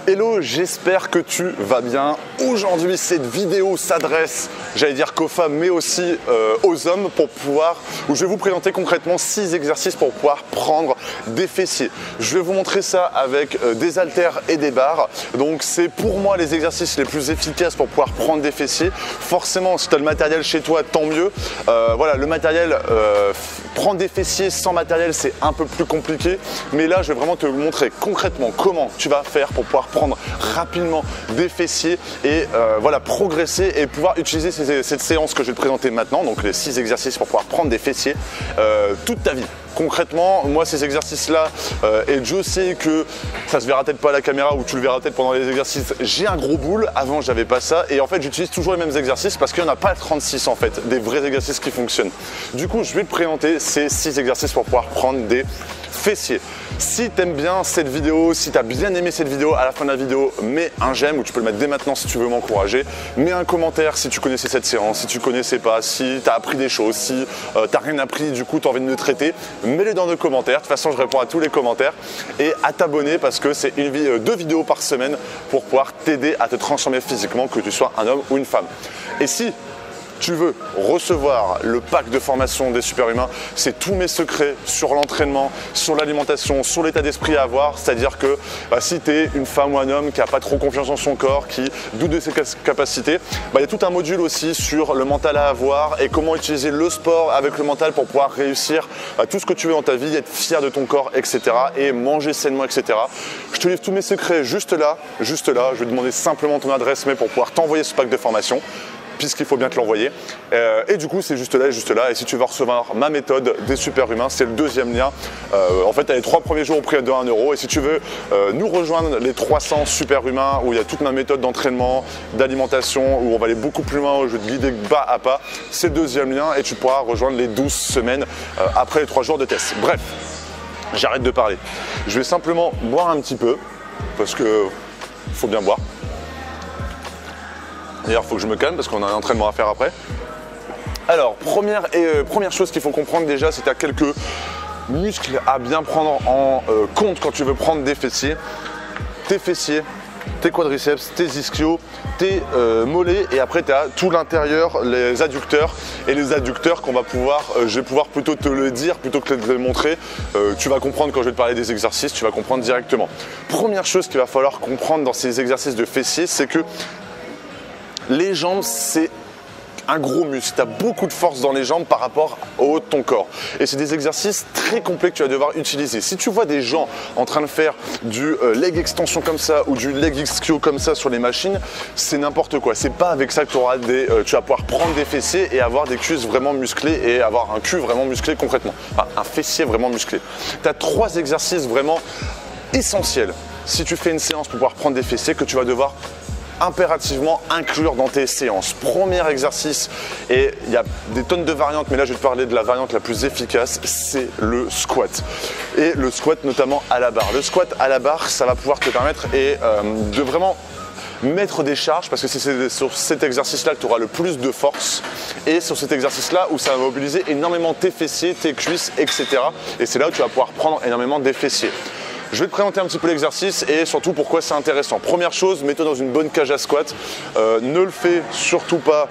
Hello, j'espère que tu vas bien. Aujourd'hui, cette vidéo s'adresse, j'allais dire qu'aux femmes, mais aussi aux hommes où je vais vous présenter concrètement 6 exercices pour pouvoir prendre des fessiers. Je vais vous montrer ça avec des haltères et des barres. Donc, c'est pour moi les exercices les plus efficaces pour pouvoir prendre des fessiers. Forcément, si tu as le matériel chez toi, tant mieux. Voilà, le matériel, prendre des fessiers sans matériel, c'est un peu plus compliqué. Mais là, je vais vraiment te montrer concrètement comment tu vas faire pour pouvoir prendre rapidement des fessiers et voilà, progresser et pouvoir utiliser cette séance que je vais te présenter maintenant, donc les 6 exercices pour pouvoir prendre des fessiers toute ta vie. Concrètement, moi ces exercices-là, et Dieu sait que ça se verra peut-être pas à la caméra ou tu le verras peut-être pendant les exercices, j'ai un gros boule, avant j'avais pas ça et en fait j'utilise toujours les mêmes exercices parce qu'il n'y en a pas 36 en fait, des vrais exercices qui fonctionnent. Du coup, je vais te présenter ces 6 exercices pour pouvoir prendre des fessiers. Si tu aimes bien cette vidéo, si tu as bien aimé cette vidéo, à la fin de la vidéo, mets un j'aime ou tu peux le mettre dès maintenant si tu veux m'encourager. Mets un commentaire si tu connaissais cette séance, si tu connaissais pas, si tu as appris des choses, si tu n'as rien appris, du coup tu as envie de me traiter. Mets-les dans les commentaires. De toute façon, je réponds à tous les commentaires. Et à t'abonner parce que c'est 2 vidéos par semaine pour pouvoir t'aider à te transformer physiquement, que tu sois un homme ou une femme. Et si tu veux recevoir le pack de formation des super-humains, c'est tous mes secrets sur l'entraînement, sur l'alimentation, sur l'état d'esprit à avoir. C'est-à-dire que si tu es une femme ou un homme qui n'a pas trop confiance en son corps, qui doute de ses capacités, il y a tout un module aussi sur le mental à avoir et comment utiliser le sport avec le mental pour pouvoir réussir tout ce que tu veux dans ta vie, être fier de ton corps, etc. et manger sainement, etc. Je te livre tous mes secrets juste là. Je vais te demander simplement ton adresse mail pour pouvoir t'envoyer ce pack de formation, puisqu'il faut bien te l'envoyer. Et du coup, c'est juste là et juste là. Et si tu veux recevoir ma méthode des super-humains, c'est le 2e lien. En fait, tu as les 3 premiers jours au prix de 1 €. Et si tu veux nous rejoindre les 300 super-humains, où il y a toute ma méthode d'entraînement, d'alimentation, où on va aller beaucoup plus loin, où je vais te guider pas à pas, c'est le 2e lien. Et tu pourras rejoindre les 12 semaines après les 3 jours de test. Bref, j'arrête de parler. Je vais simplement boire un petit peu, parce que faut bien boire. D'ailleurs, il faut que je me calme parce qu'on a un entraînement à faire après. Alors, première chose qu'il faut comprendre déjà, c'est que tu as quelques muscles à bien prendre en compte quand tu veux prendre des fessiers. Tes fessiers, tes quadriceps, tes ischios, tes mollets et après tu as tout l'intérieur, les adducteurs et les adducteurs qu'on va pouvoir, je vais pouvoir plutôt te le dire plutôt que de te le montrer. Tu vas comprendre quand je vais te parler des exercices, tu vas comprendre directement. Première chose qu'il va falloir comprendre dans ces exercices de fessiers, c'est que les jambes, c'est un gros muscle. Tu as beaucoup de force dans les jambes par rapport au haut de ton corps. Et c'est des exercices très complets que tu vas devoir utiliser. Si tu vois des gens en train de faire du leg extension comme ça ou du leg ischio comme ça sur les machines, c'est n'importe quoi. C'est pas avec ça que tu vas pouvoir prendre des fessiers et avoir des cuisses vraiment musclées et avoir un cul vraiment musclé concrètement. Enfin, un fessier vraiment musclé. Tu as 3 exercices vraiment essentiels si tu fais une séance pour pouvoir prendre des fessiers que tu vas devoir impérativement inclure dans tes séances. Premier exercice, et il y a des tonnes de variantes, mais là je vais te parler de la variante la plus efficace, c'est le squat. Et le squat notamment à la barre. Le squat à la barre, ça va pouvoir te permettre de vraiment mettre des charges parce que c'est sur cet exercice-là que tu auras le plus de force et sur cet exercice-là où ça va mobiliser énormément tes fessiers, tes cuisses, etc. Et c'est là où tu vas pouvoir prendre énormément des fessiers. Je vais te présenter un petit peu l'exercice et surtout pourquoi c'est intéressant. Première chose, mets-toi dans une bonne cage à squat. Ne le fais surtout pas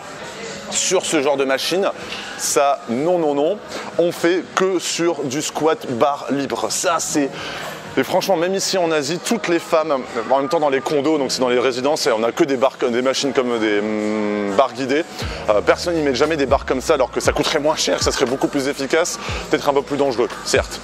sur ce genre de machine. Ça, non. On fait que sur du squat barre libre. Ça, c'est... Et franchement, même ici en Asie, toutes les femmes, en même temps dans les condos, donc c'est dans les résidences, et on n'a que des machines comme des barres guidées. Personne n'y met jamais des barres comme ça, alors que ça coûterait moins cher, ça serait beaucoup plus efficace, peut-être un peu plus dangereux, certes,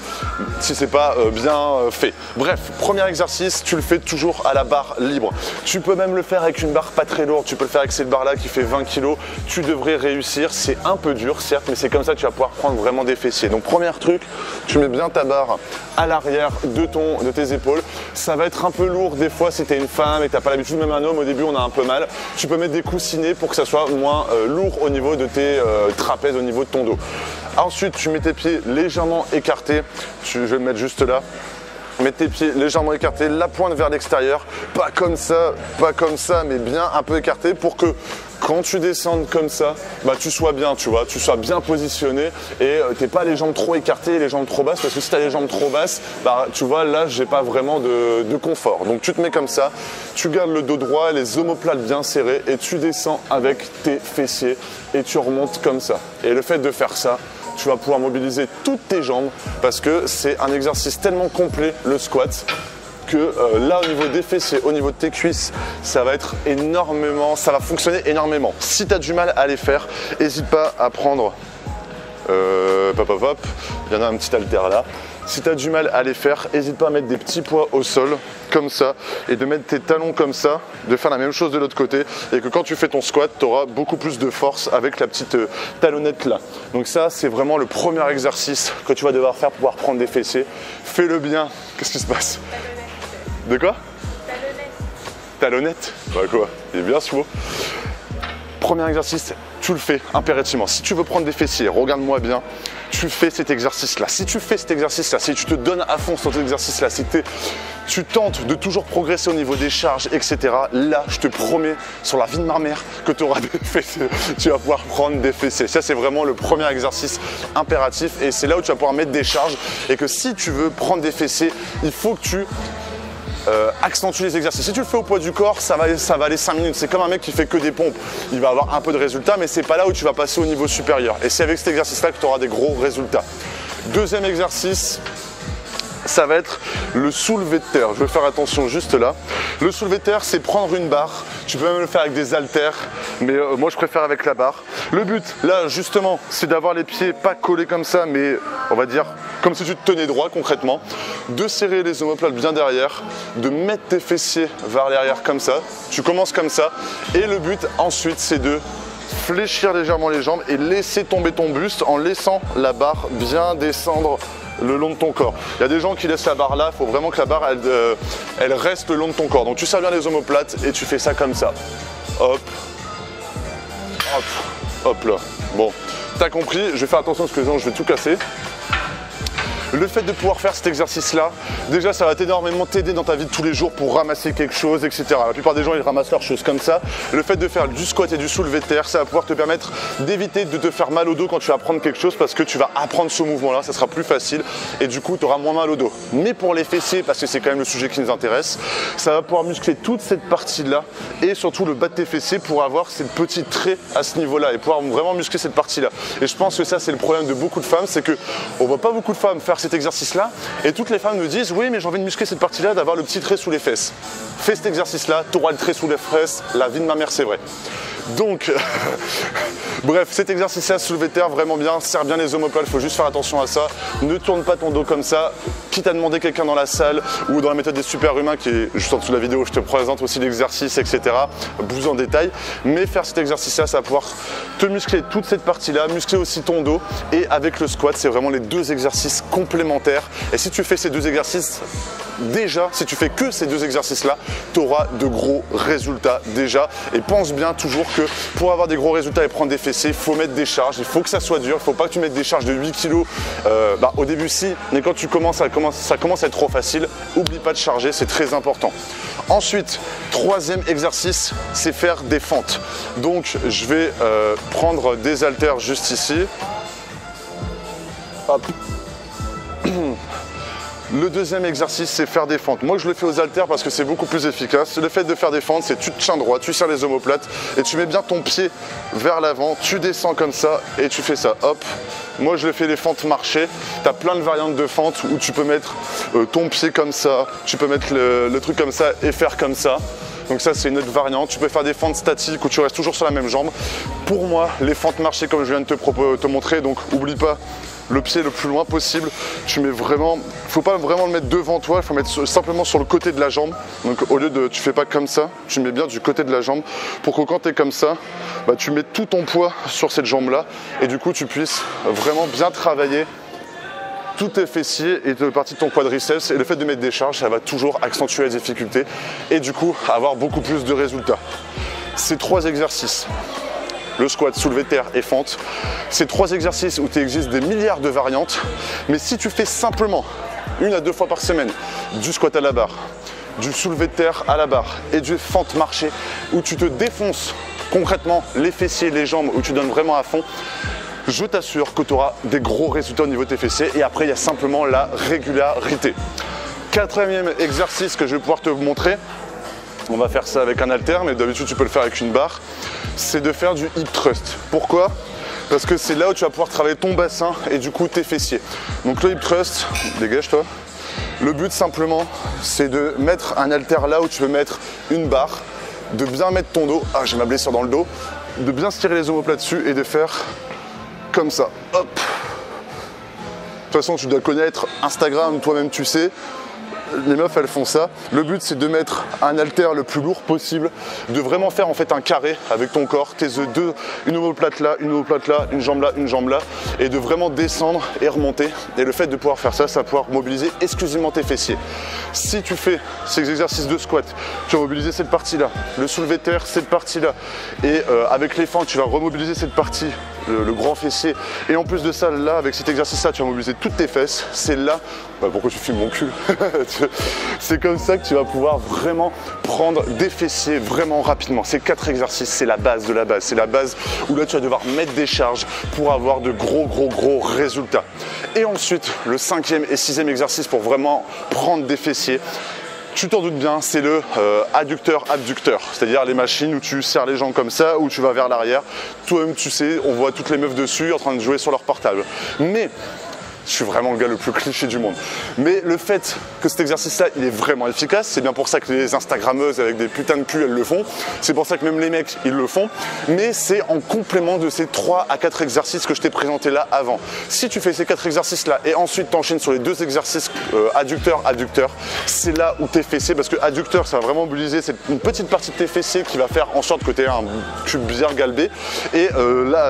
si c'est pas bien fait. Bref, premier exercice, tu le fais toujours à la barre libre. Tu peux même le faire avec une barre pas très lourde, tu peux le faire avec cette barre-là qui fait 20 kg. Tu devrais réussir, c'est un peu dur, certes, mais c'est comme ça que tu vas pouvoir prendre vraiment des fessiers. Donc premier truc, tu mets bien ta barre à l'arrière de tes épaules. Ça va être un peu lourd des fois si tu es une femme et tu n'as pas l'habitude, même un homme au début on a un peu mal. Tu peux mettre des coussinets pour que ça soit moins lourd au niveau de tes trapèzes, au niveau de ton dos. Ensuite tu mets tes pieds légèrement écartés, je vais le mettre juste là. Mets tes pieds légèrement écartés, la pointe vers l'extérieur, pas comme ça, mais bien un peu écarté pour que quand tu descends comme ça, bah, tu sois bien, tu vois, tu sois bien positionné et t'es pas les jambes trop écartées et les jambes trop basses, parce que si tu as les jambes trop basses, bah, tu vois, là, j'ai pas vraiment de confort. Donc tu te mets comme ça, tu gardes le dos droit, les omoplates bien serrés et tu descends avec tes fessiers et tu remontes comme ça. Et le fait de faire ça, tu vas pouvoir mobiliser toutes tes jambes parce que c'est un exercice tellement complet, le squat, que là au niveau des fessiers, au niveau de tes cuisses, ça va être énormément, ça va fonctionner énormément. Si tu as du mal à les faire, n'hésite pas à prendre, il y en a un petit halter là. Si tu as du mal à les faire, n'hésite pas à mettre des petits poids au sol, comme ça, et de mettre tes talons comme ça, de faire la même chose de l'autre côté, et que quand tu fais ton squat, tu auras beaucoup plus de force avec la petite talonnette là. Donc ça, c'est vraiment le premier exercice que tu vas devoir faire pour pouvoir prendre des fessiers. Fais-le bien. Qu'est-ce qui se passe? De quoi? Talonnette. Talonnette? Bah quoi? Il est bien ce mot. Premier exercice, tu le fais impérativement. Si tu veux prendre des fessiers, regarde-moi bien, tu fais cet exercice-là. Si tu fais cet exercice-là, si tu te donnes à fond sur cet exercice-là, si tu tentes de toujours progresser au niveau des charges, etc., là, je te promets, sur la vie de ma mère, que tu auras des fessiers. Tu vas pouvoir prendre des fessiers. Ça, c'est vraiment le premier exercice impératif et c'est là où tu vas pouvoir mettre des charges et que si tu veux prendre des fessiers, il faut que tu accentue les exercices. Si tu le fais au poids du corps, ça va aller 5 minutes. C'est comme un mec qui fait que des pompes. Il va avoir un peu de résultats, mais c'est pas là où tu vas passer au niveau supérieur. Et c'est avec cet exercice-là que tu auras des gros résultats. Deuxième exercice, ça va être le soulevé de terre. Je vais faire attention juste là. Le soulevé de terre, c'est prendre une barre. Tu peux même le faire avec des haltères, mais moi je préfère avec la barre. Le but, là justement, c'est d'avoir les pieds pas collés comme ça, mais on va dire comme si tu te tenais droit concrètement. De serrer les omoplates bien derrière, de mettre tes fessiers vers l'arrière comme ça. Tu commences comme ça. Et le but ensuite, c'est de fléchir légèrement les jambes et laisser tomber ton buste en laissant la barre bien descendre le long de ton corps. Il y a des gens qui laissent la barre là, il faut vraiment que la barre elle reste le long de ton corps. Donc tu serres bien les omoplates et tu fais ça comme ça. Hop, hop, hop là. Bon, t'as compris, je vais faire attention parce que sinon je vais tout casser. Le fait de pouvoir faire cet exercice-là, déjà ça va énormément t'aider dans ta vie de tous les jours pour ramasser quelque chose, etc. La plupart des gens ils ramassent leurs choses comme ça. Le fait de faire du squat et du soulevé de terre, ça va pouvoir te permettre d'éviter de te faire mal au dos quand tu vas prendre quelque chose parce que tu vas apprendre ce mouvement-là, ça sera plus facile et du coup tu auras moins mal au dos. Mais pour les fessiers, parce que c'est quand même le sujet qui nous intéresse, ça va pouvoir muscler toute cette partie-là et surtout le bas de tes fessiers pour avoir ces petits traits à ce niveau-là et pouvoir vraiment muscler cette partie-là. Et je pense que ça c'est le problème de beaucoup de femmes, c'est qu'on voit pas beaucoup de femmes faire cet exercice-là et toutes les femmes me disent oui mais j'ai envie de muscler cette partie-là, d'avoir le petit trait sous les fesses. Fais cet exercice-là, tu auras le trait sous les fesses, la vie de ma mère c'est vrai. Donc, bref, cet exercice-là, soulevé de terre, vraiment bien, serre bien les omoplates, il faut juste faire attention à ça. Ne tourne pas ton dos comme ça, quitte à demander quelqu'un dans la salle ou dans la méthode des super-humains qui est juste en dessous de la vidéo, je te présente aussi l'exercice, etc. Plus en détail, mais faire cet exercice-là, ça va pouvoir te muscler toute cette partie-là, muscler aussi ton dos et avec le squat, c'est vraiment les deux exercices complémentaires. Et si tu fais ces deux exercices, déjà, si tu fais que ces deux exercices-là, tu auras de gros résultats déjà. Et pense bien toujours que pour avoir des gros résultats et prendre des fessiers, il faut mettre des charges, il faut que ça soit dur, il ne faut pas que tu mettes des charges de 8 kg. Au début si, mais quand tu commences, ça commence à être trop facile, oublie pas de charger, c'est très important. Ensuite, troisième exercice, c'est faire des fentes. Donc je vais prendre des haltères juste ici. Hop. Le deuxième exercice, c'est faire des fentes. Moi, je le fais aux haltères parce que c'est beaucoup plus efficace. Le fait de faire des fentes, c'est tu te tiens droit, tu serres les omoplates et tu mets bien ton pied vers l'avant, tu descends comme ça et tu fais ça. Hop. Moi, je le fais les fentes marchées. Tu as plein de variantes de fentes où tu peux mettre ton pied comme ça, tu peux mettre le truc comme ça et faire comme ça. Donc ça, c'est une autre variante. Tu peux faire des fentes statiques où tu restes toujours sur la même jambe. Pour moi, les fentes marchées, comme je viens de te montrer, donc oublie pas le pied le plus loin possible. Tu mets vraiment, faut pas vraiment le mettre devant toi, il faut mettre simplement sur le côté de la jambe. Donc au lieu de, tu fais pas comme ça, tu mets bien du côté de la jambe pour que quand tu es comme ça, tu mets tout ton poids sur cette jambe là et du coup tu puisses vraiment bien travailler tous tes fessiers et de partie de ton quadriceps. Et le fait de mettre des charges, ça va toujours accentuer les difficultés et du coup avoir beaucoup plus de résultats. Ces trois exercices, le squat, soulevé de terre et fente, c'est trois exercices où il existe des milliards de variantes, mais si tu fais simplement 1 à 2 fois par semaine, du squat à la barre, du soulevé de terre à la barre et du fente marché où tu te défonces concrètement les fessiers, les jambes, où tu donnes vraiment à fond, je t'assure que tu auras des gros résultats au niveau de tes fessiers. Et après, il y a simplement la régularité. 4e exercice que je vais pouvoir te montrer, on va faire ça avec un haltère, mais d'habitude tu peux le faire avec une barre, c'est de faire du hip thrust. Pourquoi ? Parce que c'est là où tu vas pouvoir travailler ton bassin et du coup tes fessiers. Donc le hip thrust, dégage-toi. Le but simplement, c'est de mettre un haltère là où tu veux mettre une barre, de bien mettre ton dos, ah j'ai ma blessure dans le dos, de bien se tirer les omoplates dessus et de faire comme ça, hop. De toute façon tu dois connaître Instagram, toi-même tu sais. Les meufs elles font ça. Le but c'est de mettre un haltère le plus lourd possible, de vraiment faire en fait un carré avec ton corps, tes deux, une omoplate là, une omoplate là, une jambe là, et de vraiment descendre et remonter. Et le fait de pouvoir faire ça, ça va pouvoir mobiliser exclusivement tes fessiers. Si tu fais ces exercices de squat, tu vas mobiliser cette partie là, le soulevé de terre, cette partie là, et avec les fentes tu vas remobiliser cette partie, le grand fessier, et en plus de ça là avec cet exercice là tu vas mobiliser toutes tes fesses. C'est là, bah, pourquoi tu filmes mon cul? C'est comme ça que tu vas pouvoir vraiment prendre des fessiers vraiment rapidement. Ces 4 exercices, c'est la base de la base. C'est la base où là tu vas devoir mettre des charges pour avoir de gros résultats. Et ensuite, le 5e et 6e exercice pour vraiment prendre des fessiers, tu t'en doutes bien, c'est le adducteur-abducteur, c'est-à-dire les machines où tu serres les jambes comme ça, où tu vas vers l'arrière. Toi-même, tu sais, on voit toutes les meufs dessus en train de jouer sur leur portable. Mais je suis vraiment le gars le plus cliché du monde. Mais le fait que cet exercice-là, il est vraiment efficace, c'est bien pour ça que les Instagrammeuses avec des putains de culs, elles le font. C'est pour ça que même les mecs, ils le font. Mais c'est en complément de ces 3 à 4 exercices que je t'ai présentés là avant. Si tu fais ces 4 exercices-là et ensuite t'enchaînes sur les 2 exercices adducteur-adducteur, c'est là où tes fessiers, parce que adducteur, ça va vraiment mobiliser une petite partie de tes fessiers qui va faire en sorte que tu aies un cube bien galbé. Et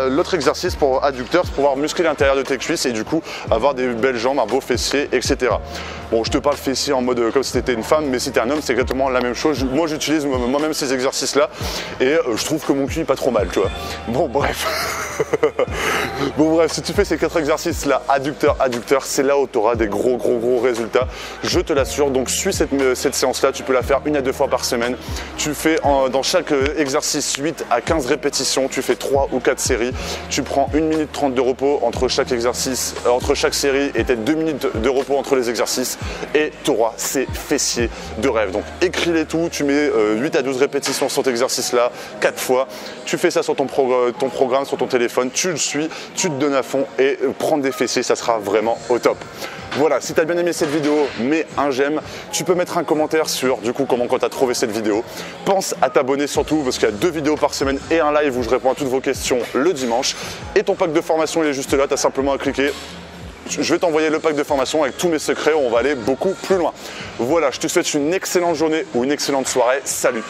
l'autre exercice pour adducteur, c'est pouvoir muscler l'intérieur de tes cuisses et du coup avoir des belles jambes, un beau fessier, etc. Bon, je te parle fessier en mode comme si tu étais une femme, mais si tu es un homme, c'est exactement la même chose. Moi, j'utilise moi-même ces exercices-là et je trouve que mon cul n'est pas trop mal, tu vois. Bon, bref. Bon, bref, si tu fais ces 4 exercices-là, adducteur, c'est là où tu auras des gros résultats. Je te l'assure. Donc, suis cette séance-là. Tu peux la faire 1 à 2 fois par semaine. Tu fais dans chaque exercice 8 à 15 répétitions. Tu fais 3 ou 4 séries. Tu prends 1 minute 30 de repos entre chaque exercice, entre chaque série et peut-être 2 minutes de repos entre les exercices et tu auras ces fessiers de rêve. Donc écris-les tout, tu mets 8 à 12 répétitions sur cet exercice-là, 4 fois, tu fais ça sur ton programme, sur ton téléphone, tu le suis, tu te donnes à fond et prendre des fessiers, ça sera vraiment au top. Voilà, si tu as bien aimé cette vidéo, mets un j'aime. Tu peux mettre un commentaire sur du coup comment tu as trouvé cette vidéo. Pense à t'abonner surtout parce qu'il y a 2 vidéos par semaine et un live où je réponds à toutes vos questions le dimanche. Et ton pack de formation il est juste là, tu as simplement à cliquer. Je vais t'envoyer le pack de formation avec tous mes secrets où on va aller beaucoup plus loin. Voilà, je te souhaite une excellente journée ou une excellente soirée. Salut!